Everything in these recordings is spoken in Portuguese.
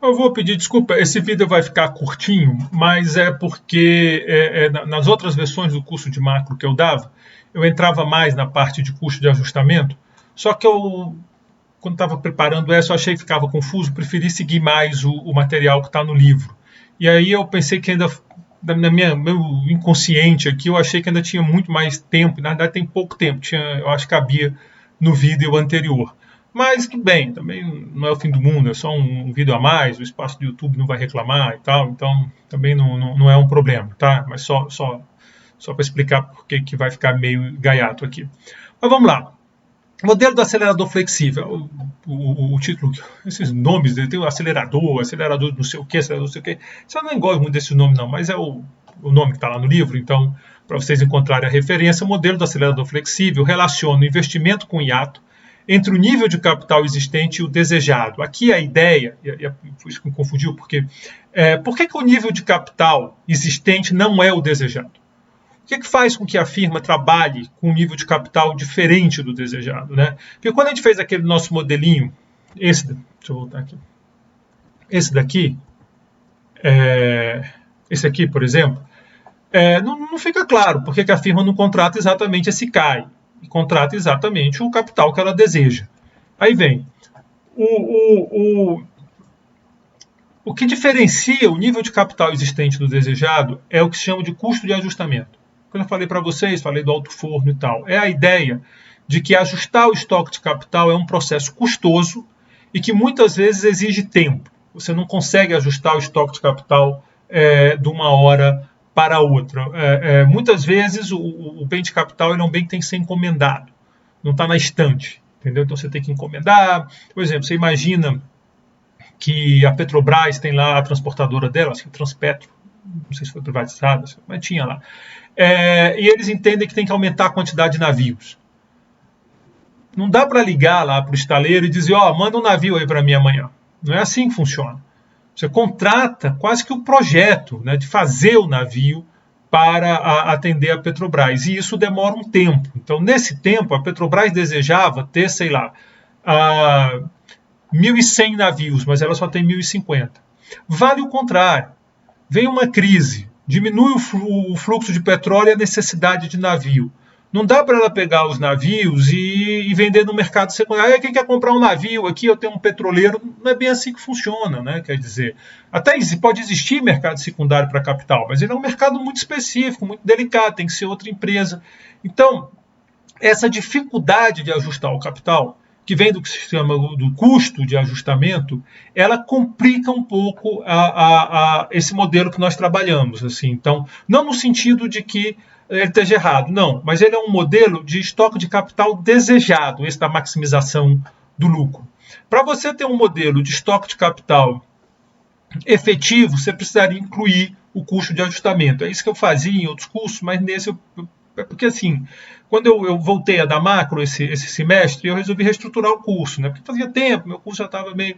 Eu vou pedir desculpa, esse vídeo vai ficar curtinho, mas é porque nas outras versões do curso de macro que eu dava, eu entrava mais na parte de custo de ajustamento, só que quando estava preparando essa, eu achei que ficava confuso, preferi seguir mais o material que está no livro. E aí eu pensei que ainda, meu inconsciente aqui, eu achei que ainda tinha muito mais tempo, na verdade tem pouco tempo, eu acho que cabia no vídeo anterior. Mas tudo bem, também não é o fim do mundo, é só um vídeo a mais, o espaço do YouTube não vai reclamar e tal, então também não é um problema, tá? Mas só para explicar por que vai ficar meio gaiato aqui. Mas vamos lá. Modelo do acelerador flexível. O título, esses nomes, tem o acelerador não sei o que, acelerador não sei o que. Eu não gosto muito desse nome não, mas é o nome que está lá no livro, então, para vocês encontrarem a referência, o modelo do acelerador flexível relaciona o investimento com hiato entre o nível de capital existente e o desejado. Aqui a ideia, e foi isso que me confundiu, porque por que o nível de capital existente não é o desejado? O que faz com que a firma trabalhe com um nível de capital diferente do desejado, né? Porque quando a gente fez aquele nosso modelinho, deixa eu voltar aqui, esse aqui, por exemplo, não fica claro por que a firma não contrata exatamente esse CAI, e contrata exatamente o capital que ela deseja. Aí vem, o que diferencia o nível de capital existente do desejado é o que se chama de custo de ajustamento. Quando eu falei para vocês, falei do alto forno e tal, é a ideia de que ajustar o estoque de capital é um processo custoso e que muitas vezes exige tempo. Você não consegue ajustar o estoque de capital de uma hora para outra. Muitas vezes o bem de capital é um bem que tem que ser encomendado, não está na estante, entendeu? Então você tem que encomendar. Por exemplo, você imagina que a Petrobras tem lá a transportadora dela, acho que Transpetro, não sei se foi privatizada, mas tinha lá. E eles entendem que tem que aumentar a quantidade de navios. Não dá para ligar lá para o estaleiro e dizer, manda um navio aí para mim amanhã. Não é assim que funciona. Você contrata quase que o projeto, né, de fazer o navio para atender a Petrobras. E isso demora um tempo. Então, nesse tempo, a Petrobras desejava ter, sei lá, 1.100 navios, mas ela só tem 1.050. Vale o contrário. Vem uma crise, diminui o fluxo de petróleo e a necessidade de navio. Não dá para ela pegar os navios e vender no mercado secundário. Quem quer comprar um navio aqui, eu tenho um petroleiro. Não é bem assim que funciona, né? Quer dizer, até pode existir mercado secundário para capital, mas ele é um mercado muito específico, muito delicado, tem que ser outra empresa. Então, essa dificuldade de ajustar o capital, que vem do que se chama do custo de ajustamento, ela complica um pouco esse modelo que nós trabalhamos. Assim. Então, não no sentido de que ele esteja errado, não, mas ele é um modelo de estoque de capital desejado, esse da maximização do lucro. Para você ter um modelo de estoque de capital efetivo, você precisaria incluir o custo de ajustamento. É isso que eu fazia em outros cursos, mas nesse porque assim, quando eu voltei a dar macro esse semestre, eu resolvi reestruturar o curso, né? Porque fazia tempo, meu curso já estava meio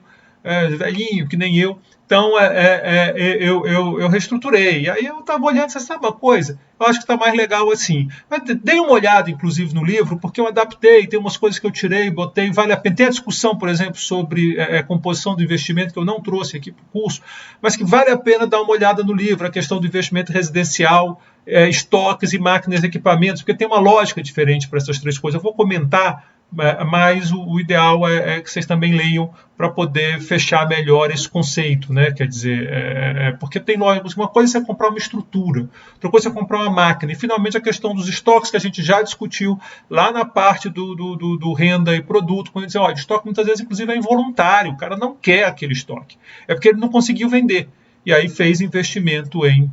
velhinho, que nem eu. Então, eu reestruturei. E aí eu estava olhando, você sabe uma coisa? Eu acho que está mais legal assim. Mas dei uma olhada, inclusive, no livro, porque eu adaptei, tem umas coisas que eu tirei, botei, vale a pena. Tem a discussão, por exemplo, sobre composição do investimento, que eu não trouxe aqui para o curso, mas que vale a pena dar uma olhada no livro, a questão do investimento residencial, estoques e máquinas e equipamentos, porque tem uma lógica diferente para essas três coisas. Eu vou comentar, mas o ideal é que vocês também leiam para poder fechar melhor esse conceito, né? Quer dizer, porque tem lógica. Uma coisa é você comprar uma estrutura, outra coisa é comprar uma máquina, e finalmente a questão dos estoques que a gente já discutiu lá na parte do renda e produto, quando a gente diz, o estoque muitas vezes inclusive é involuntário, o cara não quer aquele estoque, é porque ele não conseguiu vender, e aí fez investimento em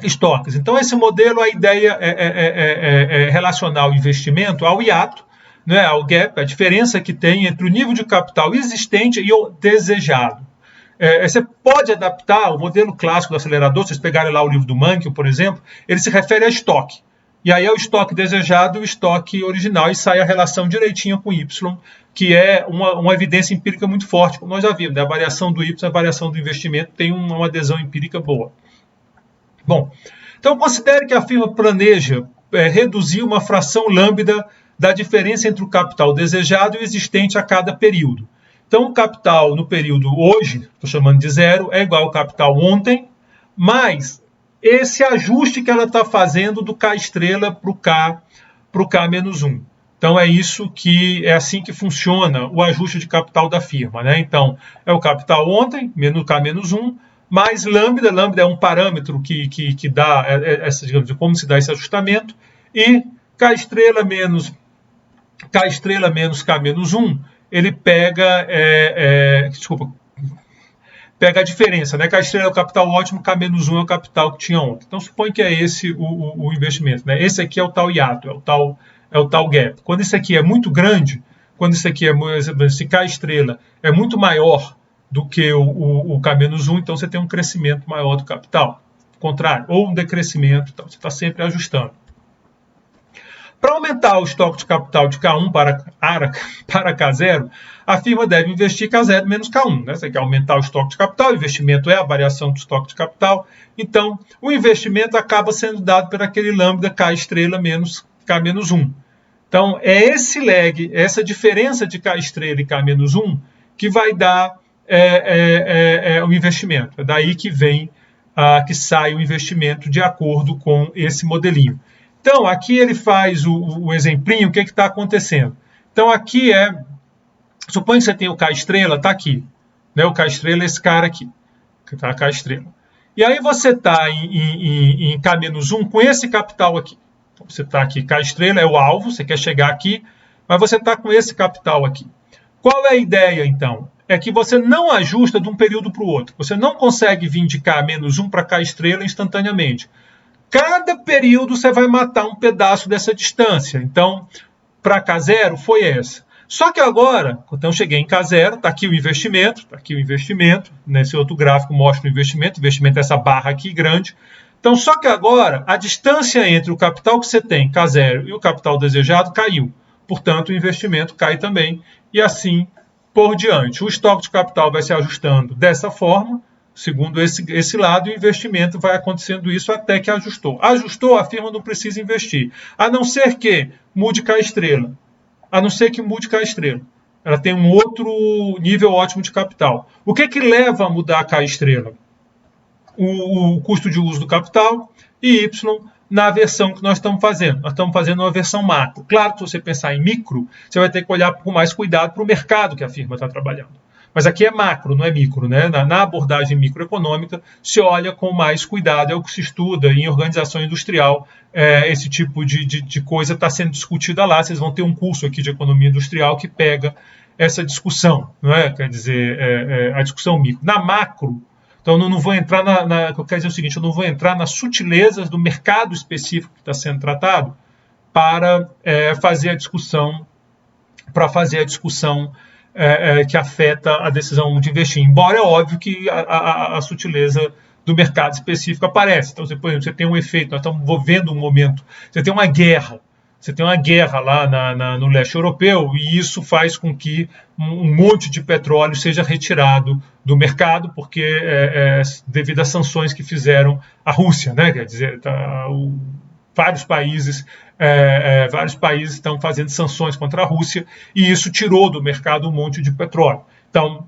estoques. Então, esse modelo, a ideia é relacionar o investimento ao hiato, né, ao gap, a diferença que tem entre o nível de capital existente e o desejado. Você pode adaptar o modelo clássico do acelerador, se vocês pegarem lá o livro do Mankio, por exemplo, ele se refere a estoque. E aí é o estoque desejado e o estoque original, e sai a relação direitinho com Y, que é uma evidência empírica muito forte, como nós já vimos, né? A variação do Y, a variação do investimento tem uma adesão empírica boa. Bom, então considere que a firma planeja reduzir uma fração lambda da diferença entre o capital desejado e o existente a cada período. Então, o capital no período hoje, estou chamando de zero, é igual ao capital ontem, mais esse ajuste que ela está fazendo do K estrela para o K menos 1. Então, é assim que funciona o ajuste de capital da firma, né? Então, é o capital ontem, menos K menos 1, mais lambda. Lambda é um parâmetro que dá, digamos, como se dá esse ajustamento, e K estrela menos K menos 1, ele pega, pega a diferença, né? K estrela é o capital ótimo, K menos 1 é o capital que tinha ontem. Então, supõe que é esse o investimento, né? Esse aqui é o tal hiato, é o tal gap. Quando isso aqui é muito grande, quando isso aqui esse K estrela é muito maior do que o K menos 1, então você tem um crescimento maior do capital. Ao contrário, ou um decrescimento, então você está sempre ajustando. Para aumentar o estoque de capital de K1 para K0, a firma deve investir K0 menos K1. Né? Você quer aumentar o estoque de capital, o investimento é a variação do estoque de capital. Então, o investimento acaba sendo dado por aquele lambda K estrela menos K menos 1. Então, é esse lag, essa diferença de K estrela e K menos 1 que vai dar o investimento. É daí que que sai o investimento de acordo com esse modelinho. Então, aqui ele faz o exemplinho, o que está acontecendo. Então, aqui suponha que você tem o K estrela, está aqui. Né? O K estrela é esse cara aqui. Tá? K estrela. E aí você está em K-1 com esse capital aqui. Então, você está aqui, K estrela é o alvo, você quer chegar aqui, mas você está com esse capital aqui. Qual é a ideia, então? É que você não ajusta de um período para o outro. Você não consegue vir de K-1 para K estrela instantaneamente. Cada período você vai matar um pedaço dessa distância. Então, para K0 foi essa. Só que agora, então eu cheguei em K0, está aqui o investimento, nesse outro gráfico mostra o investimento é essa barra aqui grande. Então, só que agora, a distância entre o capital que você tem, K0, e o capital desejado caiu. Portanto, o investimento cai também, e assim por diante. O estoque de capital vai se ajustando dessa forma, segundo esse lado, o investimento vai acontecendo isso até que ajustou. Ajustou, a firma não precisa investir. A não ser que mude K estrela. Ela tem um outro nível ótimo de capital. O que leva a mudar a K estrela? O custo de uso do capital e Y na versão que nós estamos fazendo. Nós estamos fazendo uma versão macro. Claro que se você pensar em micro, você vai ter que olhar com mais cuidado para o mercado que a firma está trabalhando. Mas aqui é macro, não é micro. Né? Na abordagem microeconômica, se olha com mais cuidado, é o que se estuda em organização industrial. Esse tipo de coisa está sendo discutida lá. Vocês vão ter um curso aqui de economia industrial que pega essa discussão, não é? Quer dizer, a discussão micro. Na macro, então eu não vou entrar quer dizer o seguinte, eu não vou entrar nas sutilezas do mercado específico que está sendo tratado para fazer a discussão, que afeta a decisão de investir. Embora é óbvio que a sutileza do mercado específico aparece. Então, por exemplo, você tem um efeito, nós estamos vendo um momento, você tem uma guerra lá no leste europeu, e isso faz com que um monte de petróleo seja retirado do mercado, porque devido às sanções que fizeram a Rússia, né? Quer dizer, vários países estão fazendo sanções contra a Rússia, e isso tirou do mercado um monte de petróleo. Então,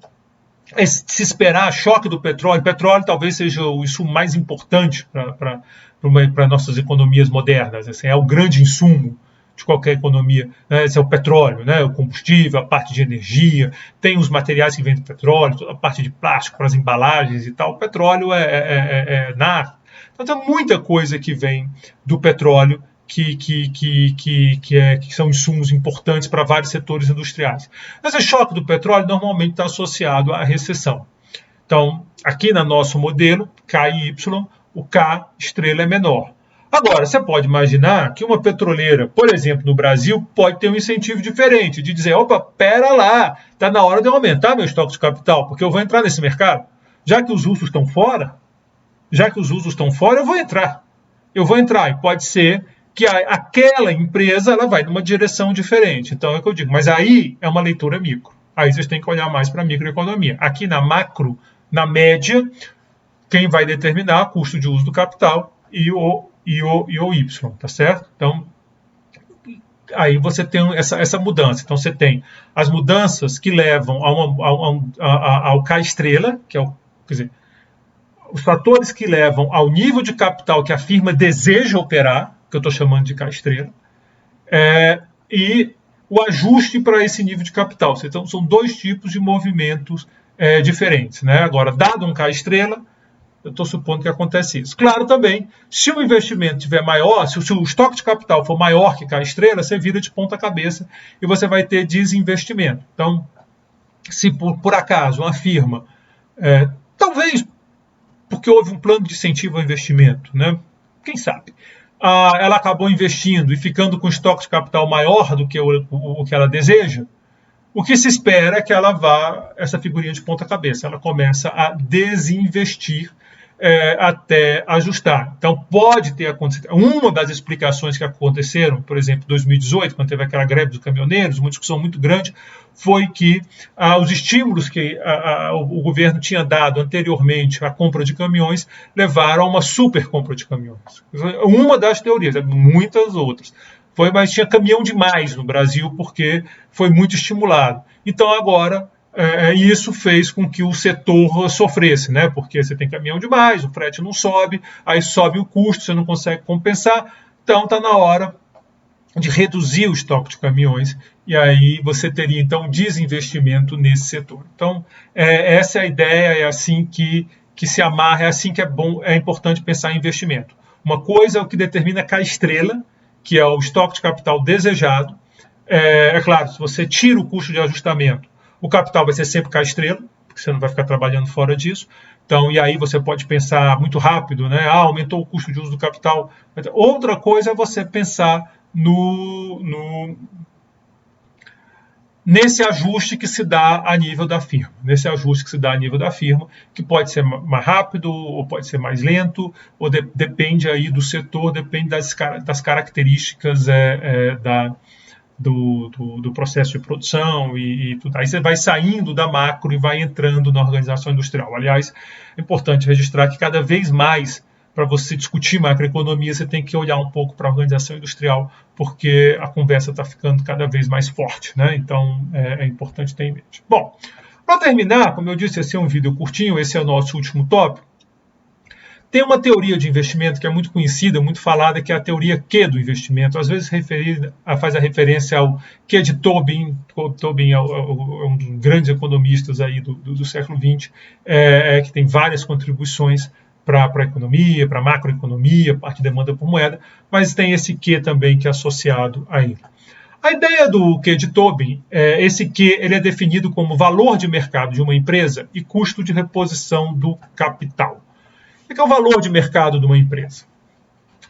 se esperar choque do petróleo talvez seja o insumo mais importante para nossas economias modernas. Assim, é o grande insumo de qualquer economia. Né? Esse é o petróleo, né? O combustível, a parte de energia, tem os materiais que vêm do petróleo, toda a parte de plástico para as embalagens e tal. O petróleo é nafta. Então, tem muita coisa que vem do petróleo que são insumos importantes para vários setores industriais. Esse choque do petróleo normalmente está associado à recessão. Então, aqui no nosso modelo, K e Y, o K estrela é menor. Agora, você pode imaginar que uma petroleira, por exemplo, no Brasil, pode ter um incentivo diferente, de dizer, opa, pera lá, está na hora de eu aumentar meu estoque de capital, porque eu vou entrar nesse mercado. Já que os russos estão fora, eu vou entrar. E pode ser que aquela empresa ela vai numa direção diferente. Então é o que eu digo. Mas aí é uma leitura micro. Aí vocês têm que olhar mais para a microeconomia. Aqui na macro, na média, quem vai determinar o custo de uso do capital e o Y, tá certo? Então, aí você tem essa mudança. Então você tem as mudanças que levam ao K-estrela, que é quer dizer, os fatores que levam ao nível de capital que a firma deseja operar, que eu estou chamando de K-estrela, e o ajuste para esse nível de capital. Então são dois tipos de movimentos diferentes. Né? Agora, dado um K-estrela, eu estou supondo que acontece isso. Claro também, se o investimento tiver maior, se o estoque de capital for maior que K-estrela, você vira de ponta cabeça e você vai ter desinvestimento. Então, se por acaso uma firma, talvez porque houve um plano de incentivo ao investimento, né? Quem sabe? Ela acabou investindo e ficando com estoque de capital maior do que o que ela deseja, o que se espera é que ela vá, essa figurinha de ponta cabeça, ela começa a desinvestir até ajustar. Então pode ter acontecido. Uma das explicações que aconteceram, por exemplo, em 2018, quando teve aquela greve dos caminhoneiros, uma discussão muito grande, foi que os estímulos que o governo tinha dado anteriormente à compra de caminhões levaram a uma super compra de caminhões. Uma das teorias, muitas outras. Mas tinha caminhão demais no Brasil porque foi muito estimulado. Então agora isso fez com que o setor sofresse, né? Porque você tem caminhão demais, o frete não sobe, aí sobe o custo, você não consegue compensar. Então está na hora de reduzir o estoque de caminhões e aí você teria então desinvestimento nesse setor. Então essa é a ideia, é assim que se amarra, é assim que é importante pensar em investimento. Uma coisa é o que determina a K-estrela, que é o estoque de capital desejado. É claro, se você tira o custo de ajustamento, o capital vai ser sempre K-estrela, porque você não vai ficar trabalhando fora disso. Então, e aí você pode pensar muito rápido, né? Aumentou o custo de uso do capital. Outra coisa é você pensar nesse ajuste que se dá a nível da firma. Nesse ajuste que se dá a nível da firma, que pode ser mais rápido, ou pode ser mais lento, ou depende aí do setor, depende das características do processo de produção e tudo. Aí você vai saindo da macro e vai entrando na organização industrial. Aliás, é importante registrar que cada vez mais, para você discutir macroeconomia, você tem que olhar um pouco para a organização industrial, porque a conversa está ficando cada vez mais forte, né? Então é importante ter em mente. Bom, para terminar, como eu disse, esse é um vídeo curtinho, esse é o nosso último tópico. Tem uma teoria de investimento que é muito conhecida, muito falada, que é a teoria Q do investimento. Às vezes faz a referência ao Q de Tobin. Tobin é um dos grandes economistas aí do século XX, que tem várias contribuições para a economia, para a macroeconomia, parte de demanda por moeda, mas tem esse Q também que é associado a ele. A ideia do Q de Tobin, esse Q ele é definido como valor de mercado de uma empresa e custo de reposição do capital. O que é o valor de mercado de uma empresa?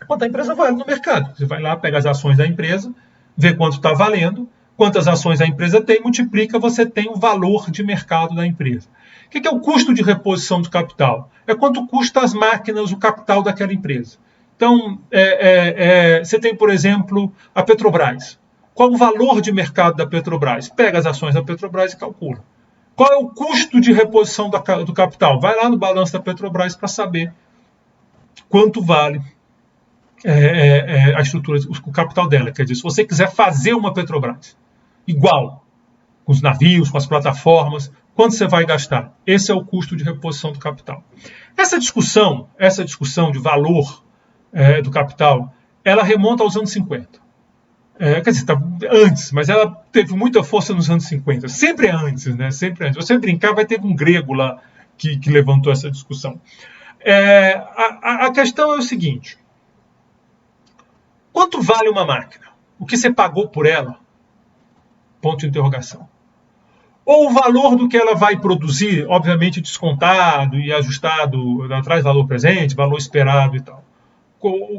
Quanto a empresa vale no mercado. Você vai lá, pega as ações da empresa, vê quanto está valendo, quantas ações a empresa tem, multiplica, você tem o valor de mercado da empresa. O que é o custo de reposição do capital? É quanto custa as máquinas, o capital daquela empresa. Então, você tem, por exemplo, a Petrobras. Qual o valor de mercado da Petrobras? Pega as ações da Petrobras e calcula. Qual é o custo de reposição do capital? Vai lá no balanço da Petrobras para saber quanto vale a estrutura, o capital dela. Quer dizer, se você quiser fazer uma Petrobras igual, com os navios, com as plataformas, quanto você vai gastar? Esse é o custo de reposição do capital. Essa discussão de valor do capital, ela remonta aos anos 50. Quer dizer, antes, mas ela teve muita força nos anos 50. Sempre antes, né? Sempre antes. Você brincar, vai ter um grego lá que levantou essa discussão. A questão é o seguinte: quanto vale uma máquina? O que você pagou por ela? Ponto de interrogação. Ou o valor do que ela vai produzir, obviamente descontado e ajustado, traz valor presente, valor esperado e tal.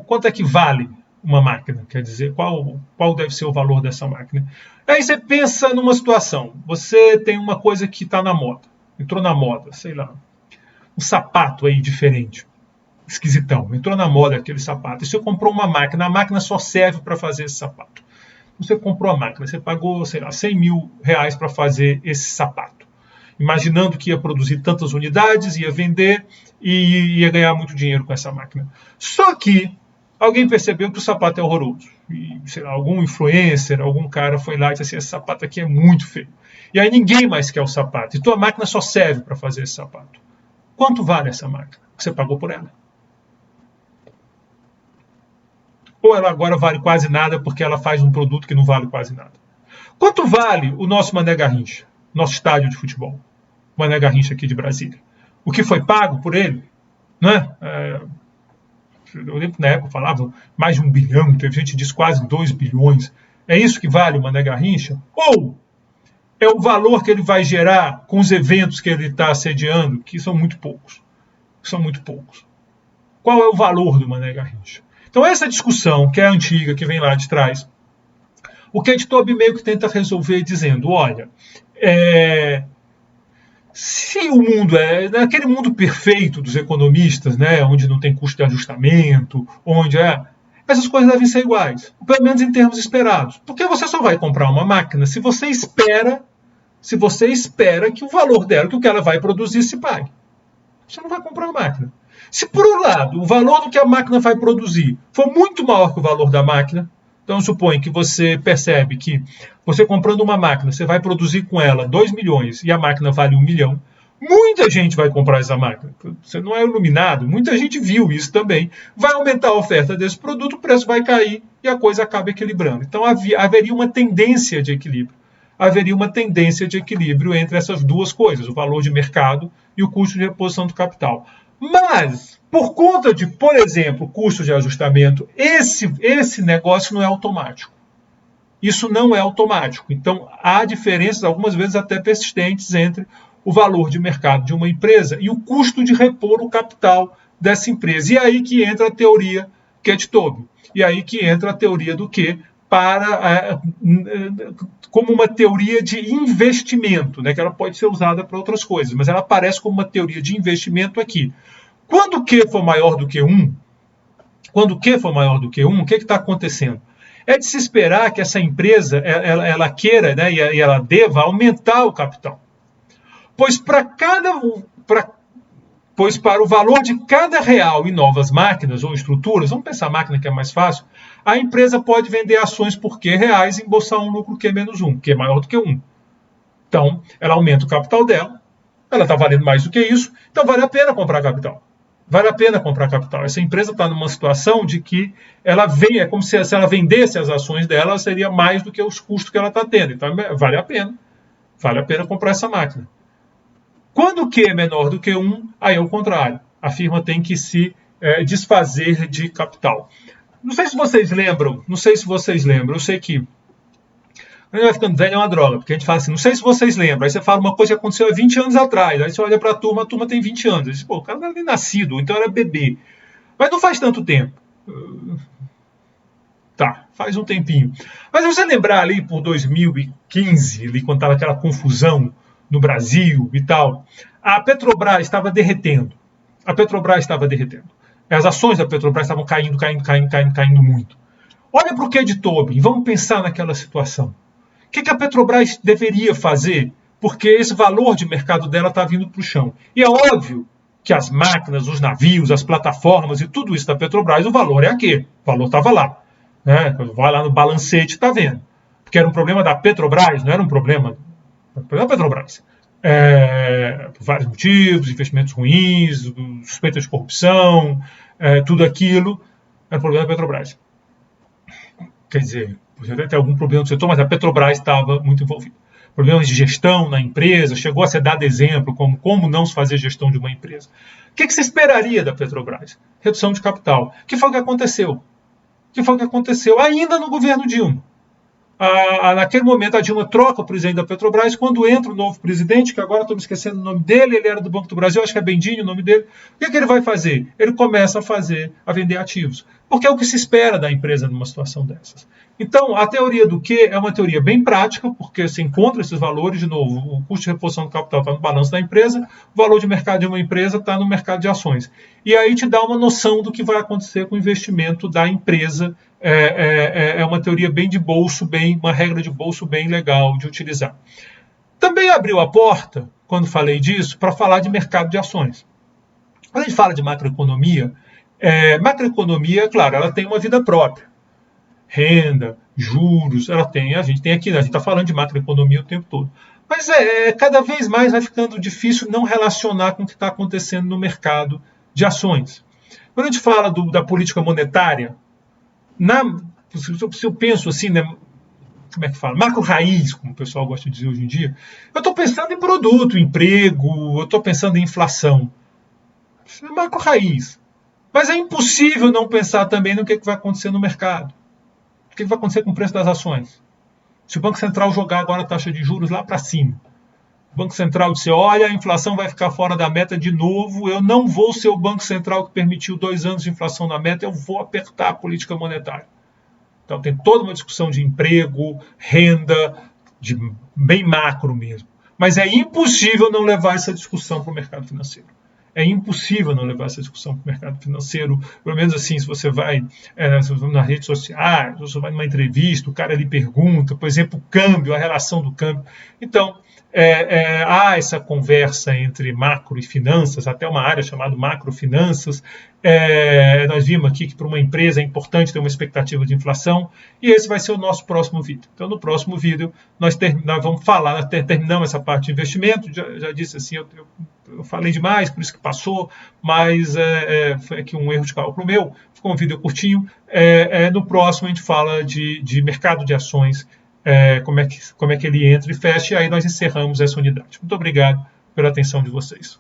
Quanto é que vale uma máquina? Quer dizer, qual deve ser o valor dessa máquina? Aí você pensa numa situação. Você tem uma coisa que está na moda. Entrou na moda, sei lá. Um sapato aí diferente. Esquisitão. Entrou na moda aquele sapato. E você comprou uma máquina. A máquina só serve para fazer esse sapato. Você comprou a máquina. Você pagou, sei lá, 100 mil reais para fazer esse sapato. Imaginando que ia produzir tantas unidades, ia vender e ia ganhar muito dinheiro com essa máquina. Só que Alguém percebeu que o sapato é horroroso. E, sei lá, algum influencer, algum cara foi lá e disse assim, esse sapato aqui é muito feio. E aí ninguém mais quer o sapato. E tua máquina só serve para fazer esse sapato. Quanto vale essa máquina que você pagou por ela? Ou ela agora vale quase nada porque ela faz um produto que não vale quase nada? Quanto vale o nosso Mané Garrincha, nosso estádio de futebol? Mané Garrincha aqui de Brasília. O que foi pago por ele? Né? Eu lembro que na época falavam mais de 1 bilhão, teve gente que diz quase 2 bilhões. É isso que vale o Mané Garrincha? Ou é o valor que ele vai gerar com os eventos que ele está sediando, que são muito poucos. São muito poucos. Qual é o valor do Mané Garrincha? Então essa discussão, que é antiga, que vem lá de trás, o Kate Tobin meio que tenta resolver dizendo, olha, se o mundo naquele mundo perfeito dos economistas, né, onde não tem custo de ajustamento, onde essas coisas devem ser iguais, pelo menos em termos esperados. Porque você só vai comprar uma máquina se você espera que o valor dela, que o que ela vai produzir, se pague. Você não vai comprar a máquina. Se, por um lado, o valor do que a máquina vai produzir for muito maior que o valor da máquina, então supõe que você percebe que você comprando uma máquina, você vai produzir com ela 2 milhões e a máquina vale 1 milhão, muita gente vai comprar essa máquina. Você não é iluminado, muita gente viu isso também. Vai aumentar a oferta desse produto, o preço vai cair e a coisa acaba equilibrando. Então haveria uma tendência de equilíbrio. Haveria uma tendência de equilíbrio entre essas duas coisas, o valor de mercado e o custo de reposição do capital. Mas, por conta de, por exemplo, custo de ajustamento, esse negócio não é automático. Isso não é automático. Então, há diferenças, algumas vezes até persistentes, entre o valor de mercado de uma empresa e o custo de repor o capital dessa empresa. E aí que entra a teoria Kate Tobin. E aí que entra a teoria do quê? Como uma teoria de investimento, né, que ela pode ser usada para outras coisas, mas ela aparece como uma teoria de investimento aqui. Quando Q for maior do que 1, o que está acontecendo? É de se esperar que essa empresa ela queira, né, e ela deva aumentar o capital. Pois para o valor de cada real em novas máquinas ou estruturas, vamos pensar máquina que é mais fácil, a empresa pode vender ações por Q reais e embolsar um lucro Q-1, que é maior do que 1. Então, ela aumenta o capital dela, ela está valendo mais do que isso, então vale a pena comprar capital. Vale a pena comprar capital. Essa empresa está numa situação de que ela vem, é como se ela vendesse as ações dela, seria mais do que os custos que ela está tendo. Então, vale a pena. Vale a pena comprar essa máquina. Quando Q é menor do que 1, aí é o contrário. A firma tem que se desfazer de capital. Não sei se vocês lembram, eu sei que quando vai ficando velho é uma droga, porque a gente fala assim, não sei se vocês lembram, aí você fala uma coisa que aconteceu há 20 anos atrás, aí você olha para a turma tem 20 anos, diz, pô, o cara não era nem nascido, então era bebê. Mas não faz tanto tempo. Tá, faz um tempinho. Mas se você lembrar ali por 2015, ali, quando estava aquela confusão no Brasil e tal, a Petrobras estava derretendo. As ações da Petrobras estavam caindo muito. Olha para o Kate Tobin, vamos pensar naquela situação. O que a Petrobras deveria fazer? Porque esse valor de mercado dela está vindo para o chão. E é óbvio que as máquinas, os navios, as plataformas e tudo isso da Petrobras, o valor é aquele. O valor estava lá. Né? Vai lá no balancete, está vendo. Porque era um problema da Petrobras, não era um problema da Petrobras. Por vários motivos, investimentos ruins, suspeitas de corrupção, tudo aquilo, era problema da Petrobras. Quer dizer, você até tem algum problema no setor, mas a Petrobras estava muito envolvida. Problemas de gestão na empresa, chegou a ser dado exemplo como não se fazer gestão de uma empresa. O que se esperaria da Petrobras? Redução de capital. O que foi que aconteceu? Ainda no governo Dilma. Naquele momento a Dilma troca o presidente da Petrobras, quando entra o novo presidente, que agora estou me esquecendo o nome dele, ele era do Banco do Brasil, acho que é Bendinho o nome dele, o que ele vai fazer? Ele começa a vender ativos, porque é o que se espera da empresa numa situação dessas. Então, a teoria do Q é uma teoria bem prática, porque se encontra esses valores, de novo, o custo de reposição do capital está no balanço da empresa, o valor de mercado de uma empresa está no mercado de ações. E aí te dá uma noção do que vai acontecer com o investimento da empresa. É uma teoria bem de bolso, uma regra de bolso bem legal de utilizar. Também abriu a porta, quando falei disso, para falar de mercado de ações. Quando a gente fala de macroeconomia, Macroeconomia, claro, ela tem uma vida própria. Renda, juros, a gente tem aqui, a gente está falando de macroeconomia o tempo todo. Mas cada vez mais vai ficando difícil não relacionar com o que está acontecendo no mercado de ações. Quando a gente fala da política monetária, se eu penso assim, né, como é que fala? Macro raiz, como o pessoal gosta de dizer hoje em dia, eu estou pensando em produto, emprego, eu estou pensando em inflação. Isso é macro raiz. Mas é impossível não pensar também no que vai acontecer no mercado. O que vai acontecer com o preço das ações? Se o Banco Central jogar agora a taxa de juros lá para cima, o Banco Central disser, olha, a inflação vai ficar fora da meta de novo, eu não vou ser o Banco Central que permitiu 2 anos de inflação na meta, eu vou apertar a política monetária. Então tem toda uma discussão de emprego, renda, de bem macro mesmo. Mas é impossível não levar essa discussão para o mercado financeiro. É impossível não levar essa discussão para o mercado financeiro. Pelo menos assim, se você vai nas redes sociais, você vai numa entrevista, o cara lhe pergunta, por exemplo, o câmbio, a relação do câmbio. Então, há essa conversa entre macro e finanças, até uma área chamada macrofinanças. Nós vimos aqui que para uma empresa é importante ter uma expectativa de inflação, e esse vai ser o nosso próximo vídeo. Então, no próximo vídeo, nós vamos falar, terminamos essa parte de investimento, já disse assim, eu falei demais, por isso que passou, mas foi aqui um erro de cálculo meu, ficou um vídeo curtinho. No próximo a gente fala de mercado de ações, como é que ele entra e fecha, e aí nós encerramos essa unidade. Muito obrigado pela atenção de vocês.